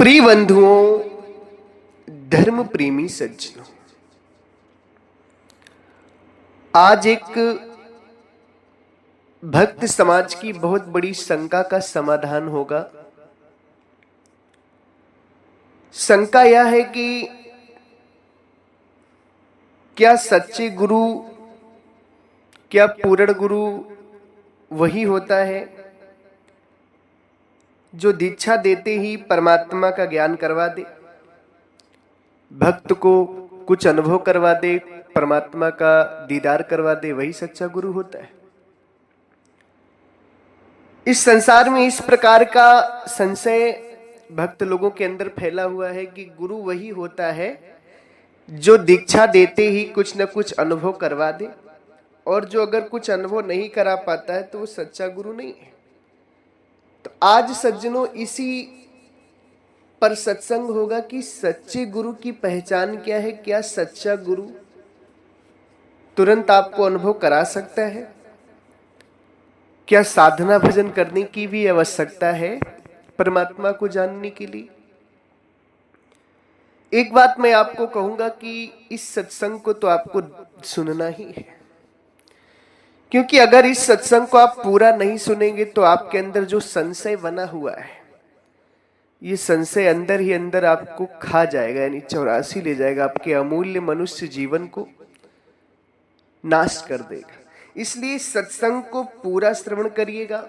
प्रिय बंधुओं, धर्म प्रेमी सज्जनों, आज एक भक्त समाज की बहुत बड़ी शंका का समाधान होगा। शंका यह है कि क्या सच्चे गुरु, क्या पूर्ण गुरु वही होता है जो दीक्षा देते ही परमात्मा का ज्ञान करवा दे, भक्त को कुछ अनुभव करवा दे, परमात्मा का दीदार करवा दे, वही सच्चा गुरु होता है। इस संसार में इस प्रकार का संशय भक्त लोगों के अंदर फैला हुआ है कि गुरु वही होता है जो दीक्षा देते ही कुछ न कुछ अनुभव करवा दे, और जो अगर कुछ अनुभव नहीं करा पाता है तो वो सच्चा गुरु नहीं है। तो आज सज्जनों इसी पर सत्संग होगा कि सच्चे गुरु की पहचान क्या है। क्या सच्चा गुरु तुरंत आपको अनुभव करा सकता है? क्या साधना भजन करने की भी आवश्यकता है परमात्मा को जानने के लिए? एक बात मैं आपको कहूंगा कि इस सत्संग को तो आपको सुनना ही है, क्योंकि अगर इस सत्संग को आप पूरा नहीं सुनेंगे तो आपके अंदर जो संशय बना हुआ है, ये संशय अंदर ही अंदर आपको खा जाएगा, यानी 84 ले जाएगा, आपके अमूल्य मनुष्य जीवन को नाश कर देगा। इसलिए सत्संग को पूरा श्रवण करिएगा।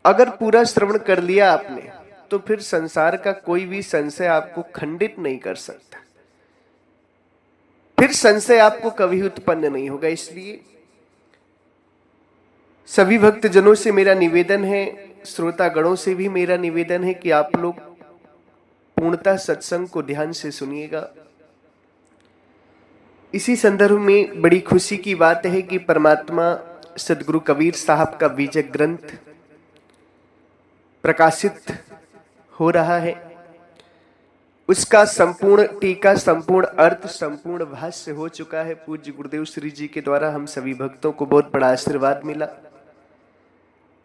अगर पूरा श्रवण कर लिया आपने तो फिर संसार का कोई भी संशय आपको खंडित नहीं कर सकता, फिर संशय आपको कभी उत्पन्न नहीं होगा। इसलिए सभी भक्तजनों से मेरा निवेदन है, श्रोतागणों से भी मेरा निवेदन है कि आप लोग पूर्णतः सत्संग को ध्यान से सुनिएगा। इसी संदर्भ में बड़ी खुशी की बात है कि परमात्मा सदगुरु कबीर साहब का बीजक ग्रंथ प्रकाशित हो रहा है। उसका संपूर्ण टीका, संपूर्ण अर्थ, संपूर्ण भाष्य हो चुका है। पूज्य गुरुदेव श्री जी के द्वारा हम सभी भक्तों को बहुत बड़ा आशीर्वाद मिला।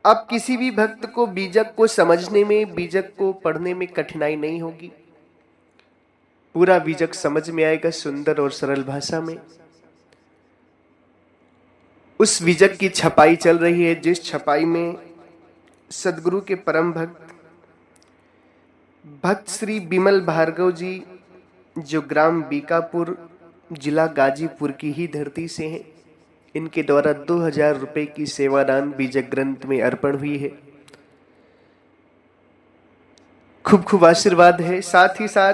अब किसी भी भक्त को बीजक को समझने में, बीजक को पढ़ने में कठिनाई नहीं होगी। पूरा बीजक समझ में आएगा सुंदर और सरल भाषा में। उस बीजक की छपाई चल रही है, जिस छपाई में सदगुरु के परम भक्त श्री बिमल भार्गव जी, जो ग्राम बीकापुर, जिला गाजीपुर की ही धरती से हैं, इनके द्वारा 2000 रुपए की सेवादान बीजक ग्रंथ में अर्पण हुई है। खूब खूब आशीर्वाद है। साथ ही साथ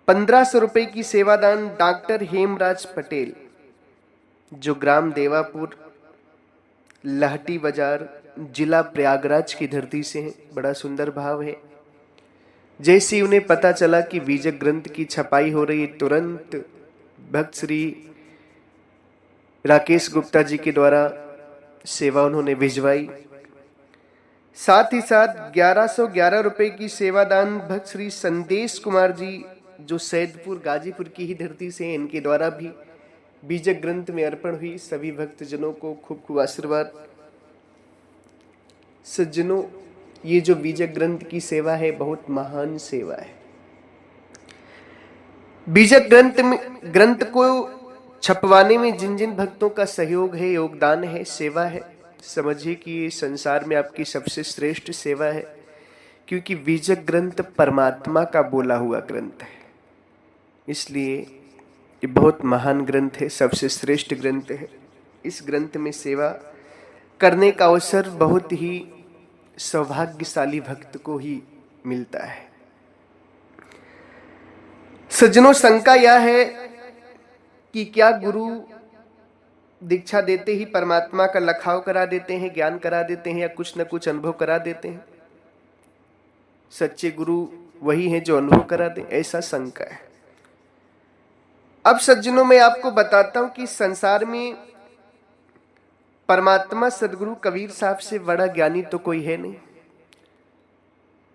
1500 रुपए की सेवादान डॉक्टर हेमराज पटेल, जो ग्राम देवापुर, लाहटी बाजार, जिला प्रयागराज की धरती से हैं। बड़ा सुंदर भाव है। जैसे उन्हें पता चला कि बीजक ग्रंथ की छपाई हो रही, तुरंत भक्त श्री राकेश गुप्ता जी के द्वारा सेवा उन्होंने भिजवाई। साथ ही साथ 1111 रुपए की सेवादान भक्त श्री संदेश कुमार जी, जो सैदपुर गाजीपुर की ही धरती से हैं, इनके द्वारा भी बीजक ग्रंथ में अर्पण हुई। सभी भक्तजनों को खूब खूब आशीर्वाद। सज्जनों, ये जो बीजक ग्रंथ की सेवा है बहुत महान सेवा है। बीजक ग्रंथ को छपवाने में जिन जिन भक्तों का सहयोग है, योगदान है, सेवा है, समझिए कि ये संसार में आपकी सबसे श्रेष्ठ सेवा है, क्योंकि बीजक ग्रंथ परमात्मा का बोला हुआ ग्रंथ है। इसलिए ये बहुत महान ग्रंथ है, सबसे श्रेष्ठ ग्रंथ है। इस ग्रंथ में सेवा करने का अवसर बहुत ही सौभाग्यशाली भक्त को ही मिलता है। सज्जनों, शंका यह है कि क्या गुरु दीक्षा देते ही परमात्मा का लखाव करा देते हैं, ज्ञान करा देते हैं, या कुछ न कुछ अनुभव करा देते हैं? सच्चे गुरु वही हैं जो अनुभव करा दे, ऐसा शंका है। अब सज्जनों, मैं आपको बताता हूं कि संसार में परमात्मा सदगुरु कबीर साहब से बड़ा ज्ञानी तो कोई है नहीं।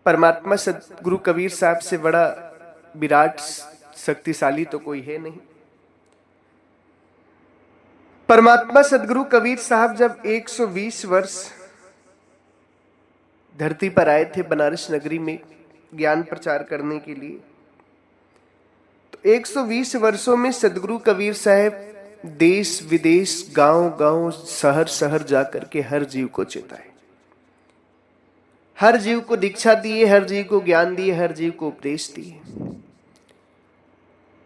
परमात्मा सदगुरु कबीर साहब से बड़ा विराट शक्तिशाली तो कोई है नहीं। परमात्मा सदगुरु कबीर साहब जब 120 वर्ष धरती पर आए थे बनारस नगरी में ज्ञान प्रचार करने के लिए। तो 120 वर्षों में सदगुरु कबीर साहब देश विदेश, गांव गांव, शहर शहर जाकर के हर जीव को चेताए, हर जीव को दीक्षा दिए, हर जीव को ज्ञान दिए, हर जीव को उपदेश दिए।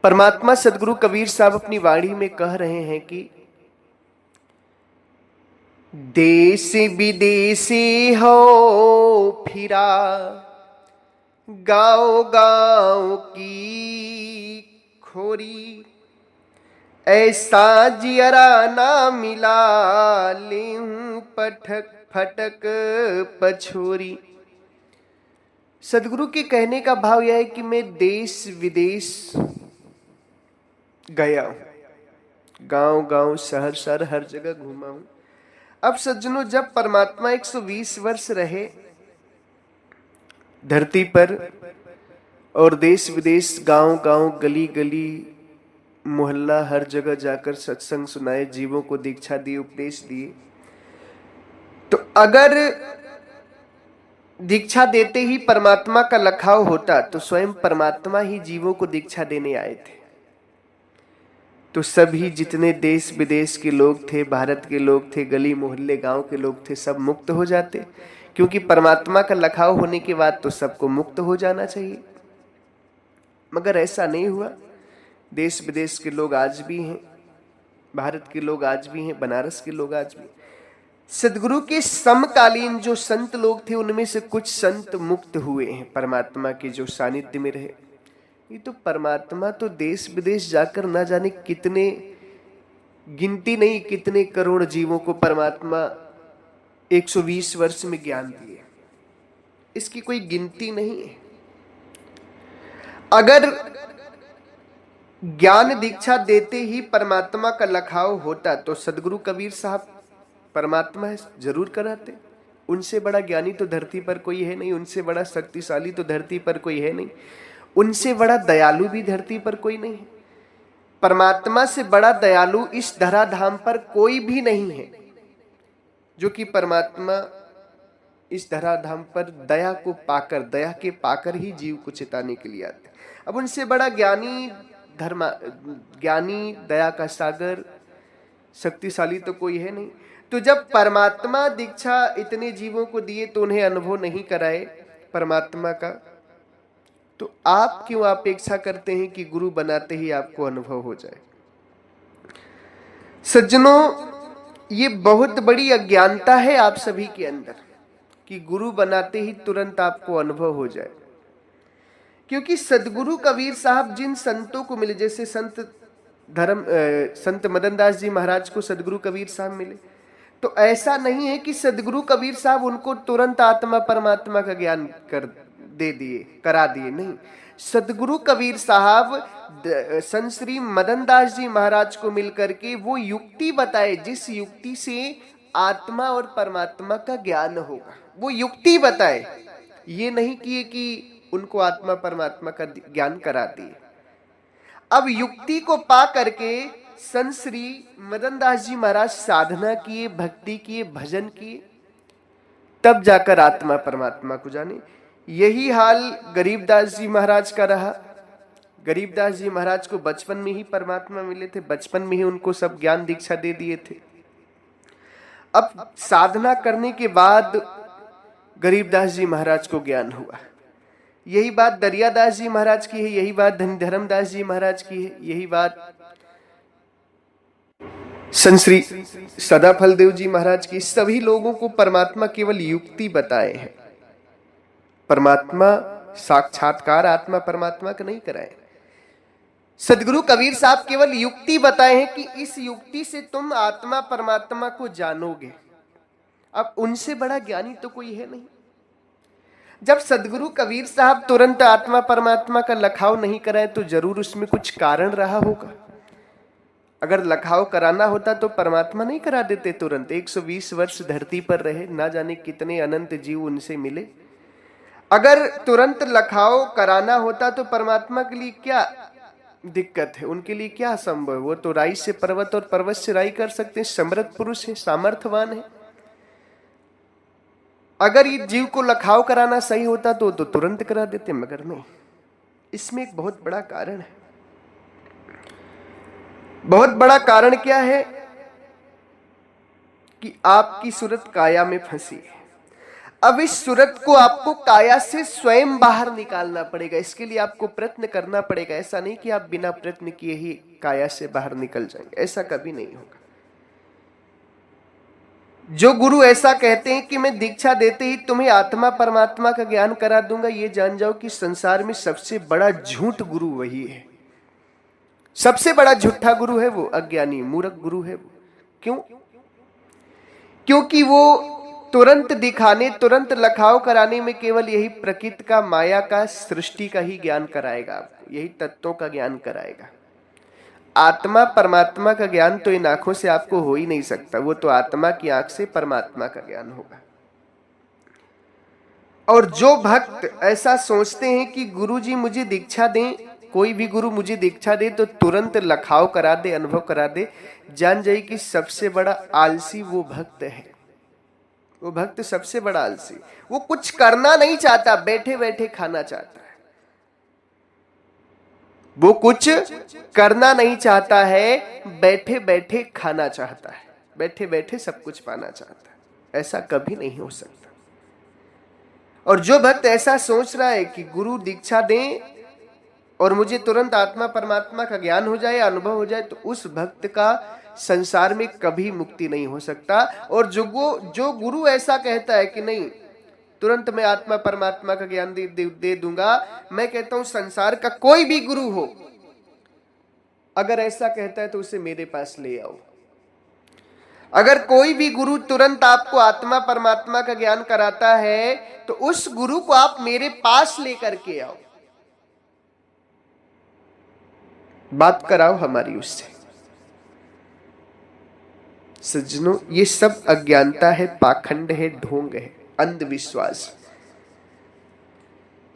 परमात्मा सदगुरु कबीर साहब अपनी वाणी में कह रहे हैं कि देश विदेशी हो फिरा, गांव गांव की खोरी, ऐसा जियरा ना मिला, लेहूं पटक फटक पछोरी। सदगुरु के कहने का भाव यह है कि मैं देश विदेश गया हूं, गांव गांव, शहर शहर, हर जगह घूमा हूं। अब सज्जनों, जब परमात्मा 120 वर्ष रहे धरती पर और देश विदेश, गांव गांव, गली गली, मोहल्ला, हर जगह जाकर सत्संग सुनाए, जीवों को दीक्षा दी, उपदेश दिए, तो अगर दीक्षा देते ही परमात्मा का लखाव होता तो स्वयं परमात्मा ही जीवों को दीक्षा देने आए थे। तो सभी जितने देश विदेश के लोग थे, भारत के लोग थे, गली मोहल्ले गांव के लोग थे, सब मुक्त हो जाते, क्योंकि परमात्मा का लखाव होने के बाद तो सबको मुक्त हो जाना चाहिए। मगर ऐसा नहीं हुआ। देश विदेश के लोग आज भी हैं, भारत के लोग आज भी हैं, बनारस के लोग आज भी। सदगुरु के समकालीन जो संत लोग थे उनमें से कुछ संत मुक्त हुए हैं, परमात्मा के जो सानिध्य में रहे। ये तो परमात्मा तो देश विदेश जाकर ना जाने कितने, गिनती नहीं कितने करोड़ जीवों को परमात्मा 120 वर्ष में ज्ञान दिए, इसकी कोई गिनती नहीं है। अगर ज्ञान दीक्षा देते ही परमात्मा का लखाव होता तो सदगुरु कबीर साहब परमात्मा है, जरूर कराते। उनसे बड़ा ज्ञानी तो धरती पर कोई है नहीं, उनसे बड़ा शक्तिशाली तो धरती पर कोई है नहीं, उनसे बड़ा दयालु भी धरती पर कोई नहीं है। परमात्मा से बड़ा दयालु इस धराधाम पर कोई भी नहीं है, जो कि परमात्मा इस धराधाम पर दया को पाकर, दया के पाकर ही जीव को चिताने के लिए आते। अब उनसे बड़ा ज्ञानी, ज्ञानी, दया का सागर, शक्तिशाली तो कोई है नहीं। तो जब परमात्मा दीक्षा इतने जीवों को दिए तो उन्हें अनुभव नहीं कराए परमात्मा का, तो आप क्यों अपेक्षा करते हैं कि गुरु बनाते ही आपको अनुभव हो जाए? सज्जनों, ये बहुत बड़ी अज्ञानता है आप सभी के अंदर कि गुरु बनाते ही तुरंत आपको अनुभव हो जाए। क्योंकि सदगुरु कबीर साहब जिन संतों को मिले, जैसे संत मदन दास जी महाराज को सदगुरु कबीर साहब मिले, तो ऐसा नहीं है कि सदगुरु कबीर साहब उनको तुरंत आत्मा परमात्मा का ज्ञान करा दिए, नहीं। सदगुरु कबीर साहब संत श्री मदन दास जी महाराज को मिलकर के वो युक्ति बताए जिस युक्ति से आत्मा और परमात्मा का ज्ञान होगा, वो युक्ति बताए। ये नहीं किए कि उनको आत्मा परमात्मा का ज्ञान करा दिए। अब युक्ति को पा करके संत श्री मदन दास जी महाराज साधना किए, भक्ति किए, भजन किए, तब जाकर आत्मा परमात्मा को जाने। यही हाल गरीबदास जी महाराज का रहा। गरीबदास जी महाराज को बचपन में ही परमात्मा मिले थे, बचपन में ही उनको सब ज्ञान दीक्षा दे दिए थे। अब साधना करने के बाद गरीबदास जी महाराज को ज्ञान हुआ। यही बात दरियादास जी महाराज की है, यही बात धर्मदास जी महाराज की है, यही बात संत श्री सदाफल देव जी महाराज की। सभी लोगों को परमात्मा केवल युक्ति बताए हैं, परमात्मा साक्षात्कार आत्मा परमात्मा का नहीं कराए। सदगुरु कबीर साहब केवल युक्ति बताए हैं कि इस युक्ति से तुम आत्मा परमात्मा को जानोगे। अब उनसे बड़ा ज्ञानी तो कोई है नहीं। जब सदगुरु कबीर साहब तुरंत आत्मा परमात्मा का लखाव नहीं कराए तो जरूर उसमें कुछ कारण रहा होगा। अगर लखाव कराना होता तो परमात्मा नहीं करा देते तुरंत। 120 वर्ष धरती पर रहे, ना जाने कितने अनंत जीव उनसे मिले। अगर तुरंत लखाव कराना होता तो परमात्मा के लिए क्या दिक्कत है, उनके लिए क्या संभव है? वो तो राई से पर्वत और पर्वत से राई कर सकते हैं, समर्थ पुरुष है, सामर्थ्यवान है। अगर ये जीव को लखाव कराना सही होता तो तुरंत करा देते, मगर नहीं। इसमें एक बहुत बड़ा कारण है। बहुत बड़ा कारण क्या है कि आपकी सूरत काया में फंसी है। अब इस सूरत को आपको काया से स्वयं बाहर निकालना पड़ेगा। इसके लिए आपको प्रयत्न करना पड़ेगा। ऐसा नहीं कि आप बिना प्रयत्न किए ही काया से बाहर निकल जाएंगे, ऐसा कभी नहीं होगा। जो गुरु ऐसा कहते हैं कि मैं दीक्षा देते ही तुम्हें आत्मा परमात्मा का ज्ञान करा दूंगा, ये जान जाओ कि संसार में सबसे बड़ा झूठ गुरु वही है। सबसे बड़ा झूठा गुरु है वो अज्ञानी मूर्ख गुरु है वो। क्यों? क्योंकि वो तुरंत दिखाने, तुरंत लखाव कराने में केवल यही प्रकृति का, माया का, सृष्टि का ही ज्ञान कराएगा आपको, यही तत्वों का ज्ञान कराएगा। आत्मा परमात्मा का ज्ञान तो इन आंखों से आपको हो ही नहीं सकता। वो तो आत्मा की आंख से परमात्मा का ज्ञान होगा। और जो भक्त ऐसा सोचते हैं कि गुरुजी मुझे दीक्षा दें, कोई भी गुरु मुझे दीक्षा दे तो तुरंत लखाव करा दे, अनुभव करा दे, जान जाइए कि सबसे बड़ा आलसी वो भक्त है। वो भक्त सबसे बड़ा आलसी। वो कुछ करना नहीं चाहता, बैठे बैठे खाना चाहता है। वो कुछ करना नहीं चाहता है, बैठे बैठे खाना चाहता है, बैठे बैठे सब कुछ पाना चाहता है। ऐसा कभी नहीं हो सकता। और जो भक्त ऐसा सोच रहा है कि गुरु दीक्षा दें और मुझे तुरंत आत्मा परमात्मा का ज्ञान हो जाए, अनुभव हो जाए, तो उस भक्त का संसार में कभी मुक्ति नहीं हो सकता। और जो गुरु ऐसा कहता है कि नहीं तुरंत मैं आत्मा परमात्मा का ज्ञान दे दूंगा, मैं कहता हूं संसार का कोई भी गुरु हो, अगर ऐसा कहता है तो उसे मेरे पास ले आओ। अगर कोई भी गुरु तुरंत आपको आत्मा परमात्मा का ज्ञान कराता है तो उस गुरु को आप मेरे पास लेकर के आओ, बात कराओ हमारी उससे। सज्जनों, ये सब अज्ञानता है, पाखंड है, ढोंग है, अंधविश्वास।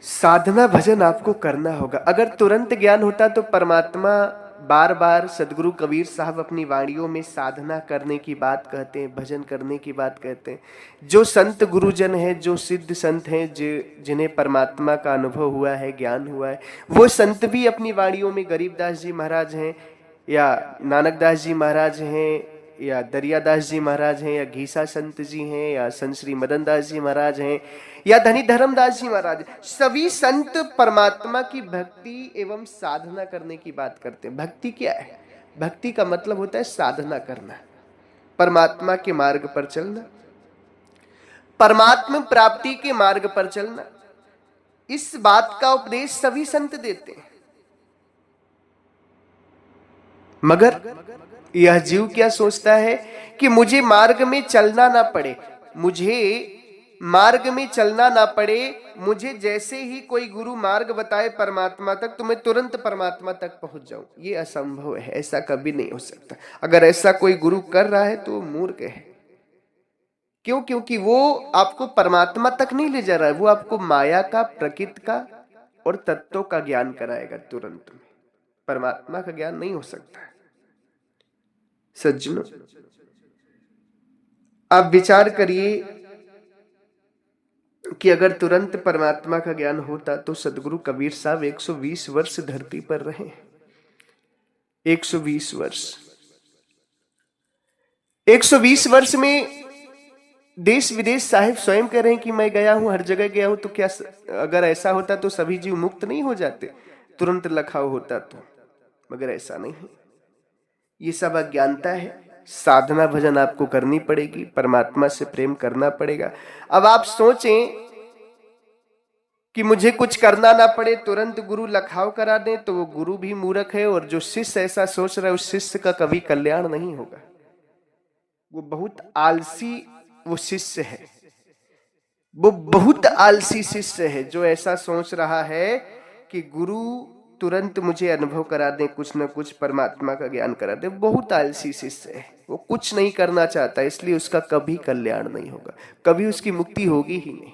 साधना भजन आपको करना होगा। अगर तुरंत ज्ञान होता तो परमात्मा बार बार सदगुरु कबीर साहब अपनी वाणियों में साधना करने की बात कहते हैं, भजन करने की बात कहते हैं। जो संत गुरुजन हैं, जो सिद्ध संत हैं, जिन्हें परमात्मा का अनुभव हुआ है, ज्ञान हुआ है, वो संत भी अपनी वाणियों में गरीबदास जी महाराज हैं या नानकदास जी महाराज हैं या दरियादास जी महाराज हैं या घीसा संत जी हैं या संत श्री मदन दास जी महाराज हैं या धनी धर्मदास जी महाराज, सभी संत परमात्मा की भक्ति एवं साधना करने की बात करते हैं। भक्ति क्या है? भक्ति का मतलब होता है साधना करना, परमात्मा के मार्ग पर चलना, परमात्मा प्राप्ति के मार्ग पर चलना। इस बात का उपदेश सभी संत देते हैं। मगर यह जीव क्या सोचता है कि मुझे मार्ग में चलना ना पड़े, मुझे मार्ग में चलना ना पड़े, मुझे जैसे ही कोई गुरु मार्ग बताए परमात्मा तक तो मैं तुरंत परमात्मा तक पहुंच जाऊं। ये असंभव है, ऐसा कभी नहीं हो सकता। अगर ऐसा कोई गुरु कर रहा है तो मूर्ख है। क्यों? क्योंकि वो आपको परमात्मा तक नहीं ले जा रहा है, वो आपको माया का, प्रकृति का और तत्वों का ज्ञान कराएगा तुरंत में। परमात्मा का ज्ञान नहीं हो सकता है। सज्जनों, आप विचार करिए कि अगर तुरंत परमात्मा का ज्ञान होता तो सदगुरु कबीर साहब 120 वर्ष धरती पर रहे। 120 वर्ष, 120 वर्ष में देश विदेश साहिब स्वयं कह रहे हैं कि मैं गया हूं, हर जगह गया हूं। तो क्या अगर ऐसा होता तो सभी जीव मुक्त नहीं हो जाते? तुरंत लखाव होता तो। मगर ऐसा नहीं है। ये सब अज्ञानता है। साधना भजन आपको करनी पड़ेगी, परमात्मा से प्रेम करना पड़ेगा। अब आप सोचें कि मुझे कुछ करना ना पड़े, तुरंत गुरु लखाव करा दें, तो वो गुरु भी मूर्ख है। और जो शिष्य ऐसा सोच रहा है उस शिष्य का कभी कल्याण नहीं होगा। वो बहुत आलसी वो शिष्य है, वो बहुत आलसी शिष्य है जो ऐसा सोच रहा है कि गुरु तुरंत मुझे अनुभव करा दे, कुछ न कुछ परमात्मा का ज्ञान करा दे। बहुत आलसी शिष्य है, वो कुछ नहीं करना चाहता, इसलिए उसका कभी कल्याण नहीं होगा, कभी उसकी मुक्ति होगी ही नहीं।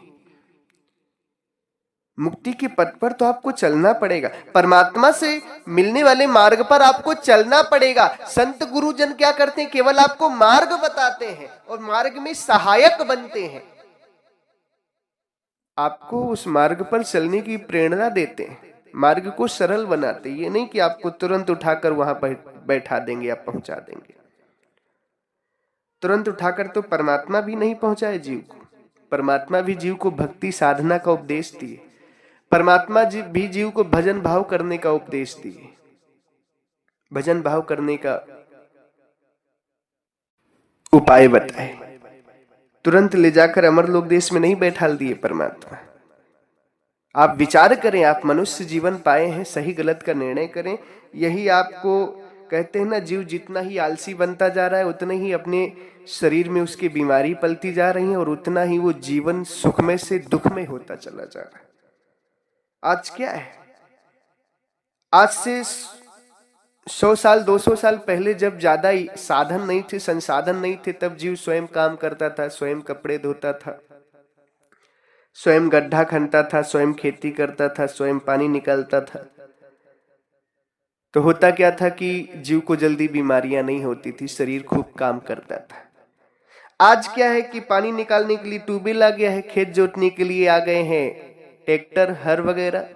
मुक्ति के पथ पर तो आपको चलना पड़ेगा, परमात्मा से मिलने वाले मार्ग पर आपको चलना पड़ेगा। संत गुरुजन क्या करते हैं? केवल आपको मार्ग बताते हैं और मार्ग में सहायक बनते हैं। आपको उस मार्ग पर चलने की प्रेरणा देते हैं, मार्ग को सरल बनाते। ये नहीं कि आपको तुरंत उठाकर वहां बैठा देंगे या पहुंचा देंगे। तुरंत उठाकर तो परमात्मा भी नहीं पहुंचाए जीव को। परमात्मा भी जीव को भक्ति साधना का उपदेश दिए। परमात्मा भी जीव को भजन भाव करने का उपदेश दिए। भजन भाव करने का उपाय बताए। तुरंत ले जाकर अमरलोक देश में नहीं बैठाल दिए परमात्मा। आप विचार करें, आप मनुष्य जीवन पाए हैं, सही गलत का निर्णय करें। यही आपको कहते हैं ना, जीव जितना ही आलसी बनता जा रहा है उतना ही अपने शरीर में उसकी बीमारी पलती जा रही है और उतना ही वो जीवन सुखमय से दुखमय होता चला जा रहा है। आज क्या है, आज से 100 साल 200 साल पहले जब ज्यादा साधन नहीं थे, संसाधन नहीं थे, तब जीव स्वयं काम करता था, स्वयं कपड़े धोता था, स्वयं गड्ढा खनता था, स्वयं खेती करता था, स्वयं पानी निकालता था। तो होता क्या था कि जीव को जल्दी बीमारियां नहीं होती थी, शरीर खूब काम करता था। आज क्या है कि पानी निकालने के लिए ट्यूबवेल आ गया है, खेत जोतने के लिए आ गए हैं ट्रैक्टर, हर वगैरह,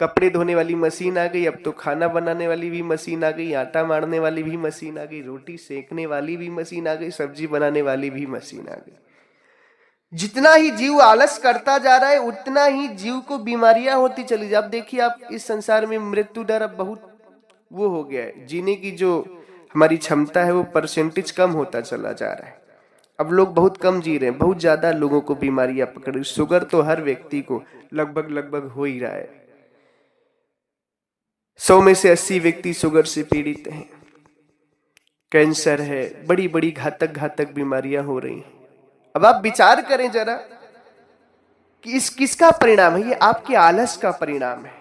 कपड़े धोने वाली मशीन आ गई, अब तो खाना बनाने वाली भी मशीन आ गई, आटा मारने वाली भी मशीन आ गई, रोटी सेकने वाली भी मशीन आ गई, सब्जी बनाने वाली भी मशीन आ गई। जितना ही जीव आलस करता जा रहा है उतना ही जीव को बीमारियां होती चली जा। अब देखिए, आप इस संसार में मृत्यु दर अब बहुत वो हो गया है, जीने की जो हमारी क्षमता है वो परसेंटेज कम होता चला जा रहा है। अब लोग बहुत कम जी रहे हैं, बहुत ज्यादा लोगों को बीमारियां पकड़ रही। शुगर तो हर व्यक्ति को लगभग हो ही रहा है। 100 में से 80 व्यक्ति शुगर से पीड़ित हैं। कैंसर है, बड़ी बड़ी घातक बीमारियां हो रही हैं। अब आप विचार करें जरा कि इस किसका परिणाम है? ये आपके आलस का परिणाम है।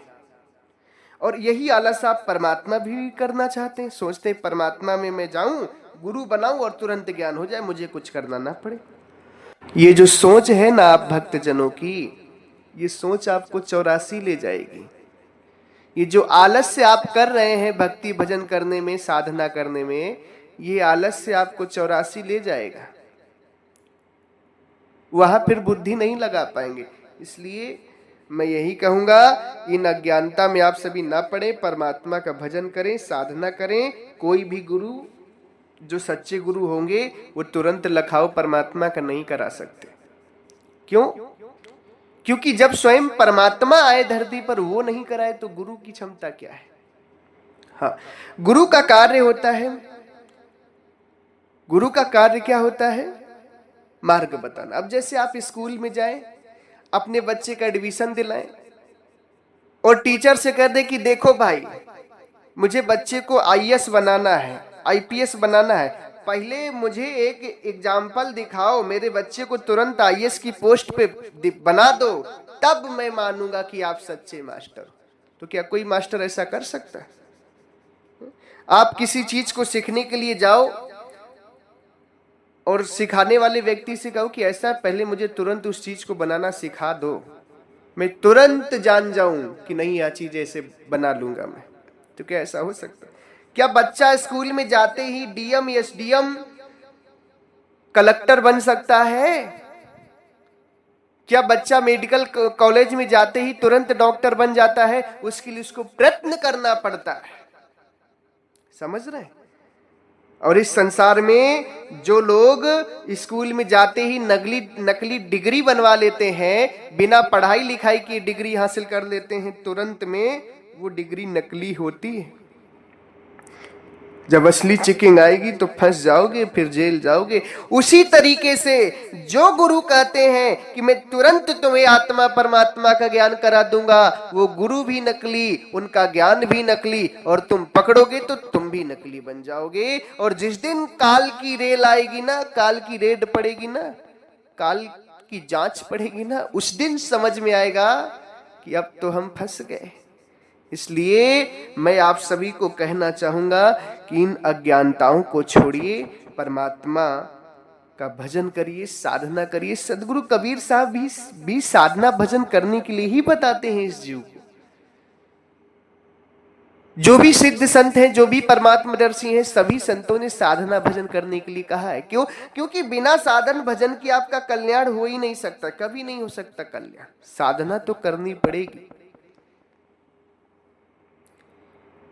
और यही आलस आप परमात्मा भी करना चाहते हैं। सोचते हैं परमात्मा में मैं जाऊं, गुरु बनाऊं और तुरंत ज्ञान हो जाए, मुझे कुछ करना ना पड़े। ये जो सोच है ना आप भक्तजनों की, ये सोच आपको 84 ले जाएगी। ये जो आलस से आप कर रहे हैं भक्ति भजन करने में, साधना करने में, ये आलस से आपको 84 ले जाएगा। वहां फिर बुद्धि नहीं लगा पाएंगे। इसलिए मैं यही कहूंगा, इन अज्ञानता में आप सभी ना पड़े, परमात्मा का भजन करें, साधना करें। कोई भी गुरु, जो सच्चे गुरु होंगे, वो तुरंत लखाओ परमात्मा का नहीं करा सकते। क्यों? क्योंकि जब स्वयं परमात्मा आए धरती पर, वो नहीं कराए तो गुरु की क्षमता क्या है? हाँ, गुरु का कार्य होता है, गुरु का कार्य क्या होता है? मार्ग बताना। अब जैसे आप स्कूल में जाएं, अपने बच्चे का एडमिशन दिलाएं और टीचर से कह दे कि देखो भाई, मुझे बच्चे को आईएएस बनाना है, आईपीएस बनाना है, पहले मुझे एक एग्जाम्पल दिखाओ, मेरे बच्चे को तुरंत आईएएस की पोस्ट पे बना दो, तब मैं मानूंगा कि आप सच्चे मास्टर हो। तो क्या कोई मास्टर ऐसा कर सकता है? आप किसी चीज को सीखने के लिए जाओ और सिखाने वाले व्यक्ति से कहो कि ऐसा, पहले मुझे तुरंत उस चीज को बनाना सिखा दो, मैं तुरंत जान जाऊं कि नहीं, यह चीज ऐसे बना लूंगा मैं। तो क्या ऐसा हो सकता है? क्या बच्चा स्कूल में जाते ही डीएम, एसडीएम, कलेक्टर बन सकता है? क्या बच्चा मेडिकल कॉलेज में जाते ही तुरंत डॉक्टर बन जाता है? उसके लिए उसको प्रयत्न करना पड़ता है। समझ रहे हैं? और इस संसार में जो लोग स्कूल में जाते ही नकली डिग्री बनवा लेते हैं, बिना पढ़ाई लिखाई की डिग्री हासिल कर लेते हैं तुरंत में, वो डिग्री नकली होती है। जब असली चेकिंग आएगी तो फंस जाओगे, फिर जेल जाओगे। उसी तरीके से जो गुरु कहते हैं कि मैं तुरंत तुम्हें आत्मा परमात्मा का ज्ञान करा दूंगा, वो गुरु भी नकली, उनका ज्ञान भी नकली, और तुम पकड़ोगे तो तुम भी नकली बन जाओगे। और जिस दिन काल की रेल आएगी ना, काल की रेड पड़ेगी ना, काल की जांच पड़ेगी ना, उस दिन समझ में आएगा कि अब तो हम फंस गए। इसलिए मैं आप सभी को कहना चाहूंगा कि इन अज्ञानताओं को छोड़िए, परमात्मा का भजन करिए, साधना करिए। सदगुरु कबीर साहब भी साधना भजन करने के लिए ही बताते हैं इस जीव को। जो भी सिद्ध संत हैं, जो भी परमात्मदर्शी हैं, सभी संतों ने साधना भजन करने के लिए कहा है। क्यों? क्योंकि बिना साधन भजन की आपका कल्याण हो ही नहीं सकता, कभी नहीं हो सकता कल्याण। साधना तो करनी पड़ेगी।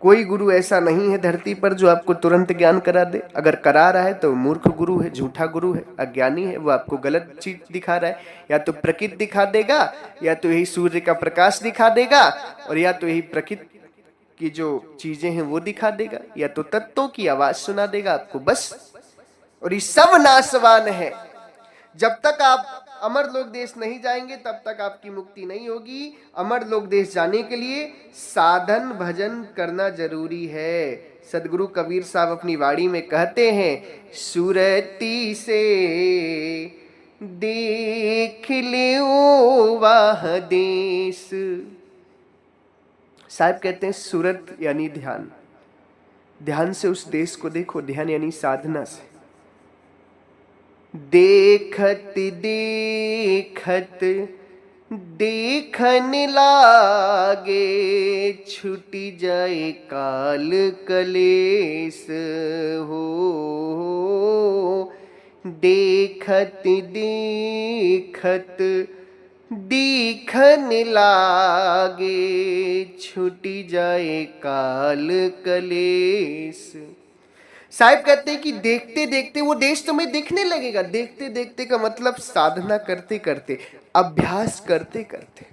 कोई गुरु ऐसा नहीं है धरती पर जो आपको तुरंत ज्ञान करा दे। अगर करा रहा है तो मूर्ख गुरु है, झूठा गुरु है, अज्ञानी है। वो आपको गलत चीज दिखा रहा है। या तो प्रकृति दिखा देगा, या तो यही सूर्य का प्रकाश दिखा देगा, और या तो यही प्रकृति की जो चीजें हैं वो दिखा देगा, या तो तत्वों की आवाज सुना देगा आपको, बस। और ये सब नाशवान है। जब तक आप अमरलोक देश नहीं जाएंगे तब तक आपकी मुक्ति नहीं होगी। अमरलोक देश जाने के लिए साधन भजन करना जरूरी है। सदगुरु कबीर साहब अपनी वाणी में कहते हैं, सुरती से देख ले वाह देश। साहब कहते हैं सूरत यानी ध्यान, ध्यान से उस देश को देखो। ध्यान यानी साधना से। देखत देखत देखन लागे, छुटी जाए काल कलेस हो। देखत देखत दिखन लागे, छुटी जाए काल कलेस। साहिब कहते हैं कि देखते देखते वो देश तुम्हें दिखने लगेगा। देखते देखते का मतलब साधना करते करते, अभ्यास करते करते।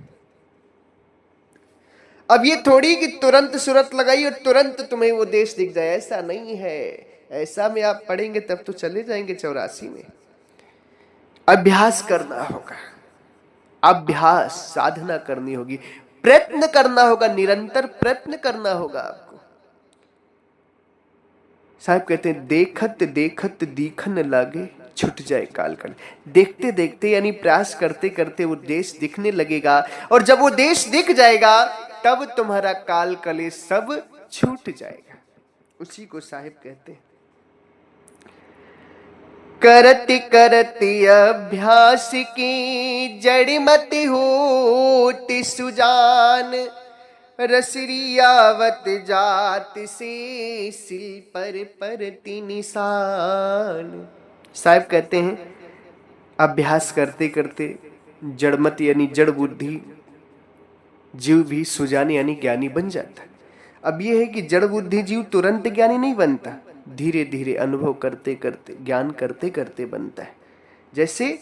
अब ये थोड़ी कि तुरंत सूरत लगाई और तुरंत तुम्हें वो देश दिख जाए, ऐसा नहीं है। ऐसा में आप पढ़ेंगे तब तो चले जाएंगे 84 में। अभ्यास करना होगा, अभ्यास, साधना करनी होगी, प्रयत्न करना होगा, निरंतर प्रयत्न करना होगा आपको। साहब कहते हैं देखत देखत दिखन लागे, छुट जाए काल कल। देखते देखते यानी प्रयास करते करते वो देश दिखने लगेगा, और जब वो देश दिख जाएगा तब तुम्हारा काल कलेश सब छूट जाएगा। उसी को साहिब कहते हैं। करति करति अभ्यास की जड़ मत होत सुजान, रसरियावत जात से सिल पर परति निशान। साहिब कहते हैं अभ्यास करते करते जड़मत यानी जड़ बुद्धि, जीव भी सुजान यानी ज्ञानी बन जाता है। अब यह है कि जड़ बुद्धि जीव तुरंत ज्ञानी नहीं बनता, धीरे धीरे अनुभव करते करते, ज्ञान करते करते बनता है। जैसे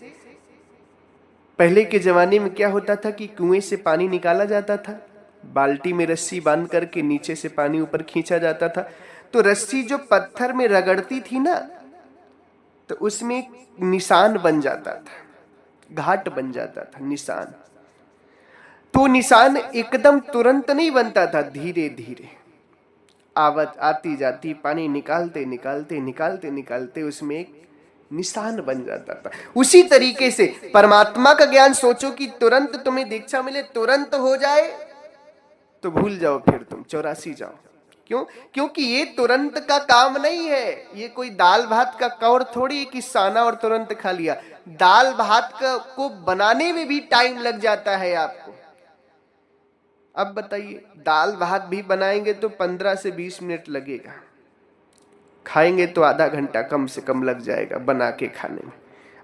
पहले के जमाने में क्या होता था कि कुएं से पानी निकाला जाता था, बाल्टी में रस्सी बांध करके नीचे से पानी ऊपर खींचा जाता था। तो रस्सी जो पत्थर में रगड़ती थी ना, तो उसमें एक निशान बन जाता था, घाट बन जाता था, निशान। तो निशान एकदम तुरंत नहीं बनता था, धीरे धीरे आवत आती जाती, पानी निकालते निकालते निकालते निकालते उसमें एक निशान बन जाता था। उसी तरीके से परमात्मा का ज्ञान सोचो कि तुरंत तुम्हें दीक्षा मिले, तुरंत हो जाए तो भूल जाओ, फिर तुम 84 जाओ। क्यों? क्योंकि ये तुरंत का काम नहीं है। ये कोई दाल भात का कौर थोड़ी कि साना और तुरंत खा लिया। दाल भात को बनाने में भी टाइम लग जाता है आपको। अब बताइए, दाल भात भी बनाएंगे तो 15 से 20 मिनट लगेगा, खाएंगे तो आधा घंटा कम से कम लग जाएगा बना के खाने में।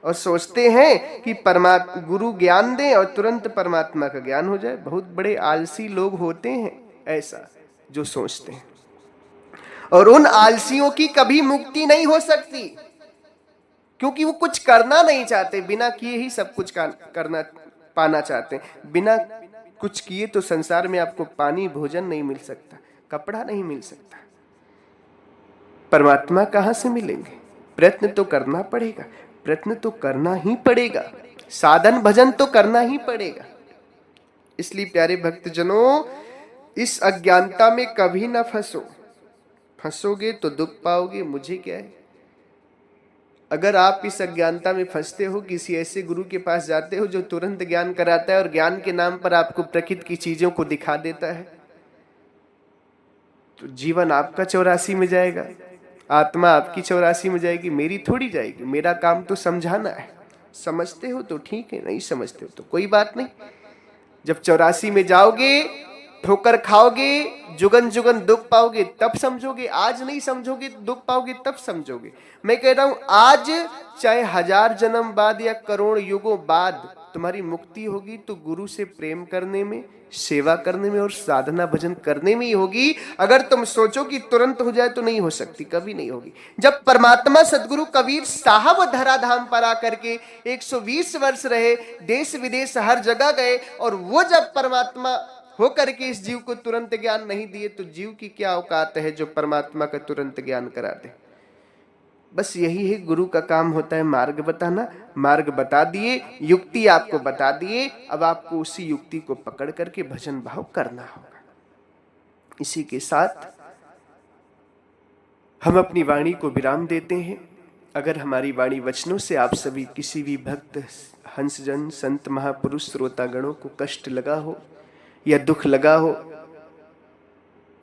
और सोचते हैं कि परमात्मा गुरु ज्ञान दे और तुरंत परमात्मा का ज्ञान हो जाए। बहुत बड़े आलसी लोग होते हैं ऐसा जो सोचते हैं, और उन आलसियों की कभी मुक्ति नहीं हो सकती, क्योंकि वो कुछ करना नहीं चाहते। बिना किए ही सब कुछ करना पाना चाहते हैं। बिना कुछ किए तो संसार में आपको पानी भोजन नहीं मिल सकता, कपड़ा नहीं मिल सकता, परमात्मा कहां से मिलेंगे? प्रयत्न तो करना पड़ेगा, प्रयत्न तो करना ही पड़ेगा, साधन भजन तो करना ही पड़ेगा। इसलिए प्यारे भक्तजनों, इस अज्ञानता में कभी ना फंसो। फंसोगे तो दुख पाओगे, मुझे क्या है। अगर आप इस अज्ञानता में फंसते हो, किसी ऐसे गुरु के पास जाते हो जो तुरंत ज्ञान कराता है और ज्ञान के नाम पर आपको प्रकृति की चीजों को दिखा देता है, तो जीवन आपका 84 में जाएगा, आत्मा आपकी 84 में जाएगी, मेरी थोड़ी जाएगी। मेरा काम तो समझाना है। समझते हो तो ठीक है, नहीं समझते हो तो कोई बात नहीं। जब 84 में जाओगे ठोकर खाओगे, जुगन जुगन दुख पाओगे तब समझोगे, आज नहीं समझोगे तो दुख पाओगे तब समझोगे। मैं कह रहा हूं आज चाहे 1000 जन्म बाद या करोड़ युगों बाद तुम्हारी मुक्ति होगी तो गुरु से प्रेम करने में, सेवा करने में और साधना भजन करने में ही होगी। अगर तुम सोचो कि तुरंत हो जाए तो नहीं हो सकती, कभी नहीं होगी। जब परमात्मा सदगुरु कबीर साहब धराधाम पर आकर के 120 वर्ष रहे, देश विदेश हर जगह गए, और वो जब परमात्मा होकर के इस जीव को तुरंत ज्ञान नहीं दिए तो जीव की क्या औकात है जो परमात्मा का तुरंत ज्ञान करा दे। बस यही है गुरु का काम होता है, मार्ग बताना। मार्ग बता दिए, युक्ति आपको बता दिए, अब आपको उसी युक्ति को पकड़ करके भजन भाव करना होगा। इसी के साथ हम अपनी वाणी को विराम देते हैं। अगर हमारी वाणी वचनों से आप सभी किसी भी भक्त हंसजन संत महापुरुष श्रोतागणों को कष्ट लगा हो या दुख लगा हो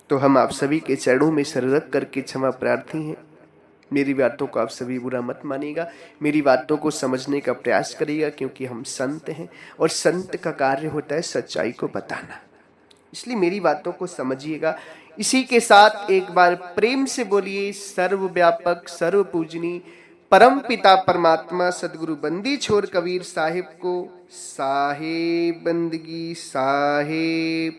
तो हम आप सभी के चरणों में सिर रख करके क्षमा प्रार्थी हैं। मेरी बातों को आप सभी बुरा मत मानिएगा, मेरी बातों को समझने का प्रयास करिएगा, क्योंकि हम संत हैं और संत का कार्य होता है सच्चाई को बताना, इसलिए मेरी बातों को समझिएगा। इसी के साथ एक बार प्रेम से बोलिए, सर्वव्यापक सर्व पूजनी परम पिता परमात्मा सदगुरु बंदी छोर कबीर साहिब को साहे बंदगी साहे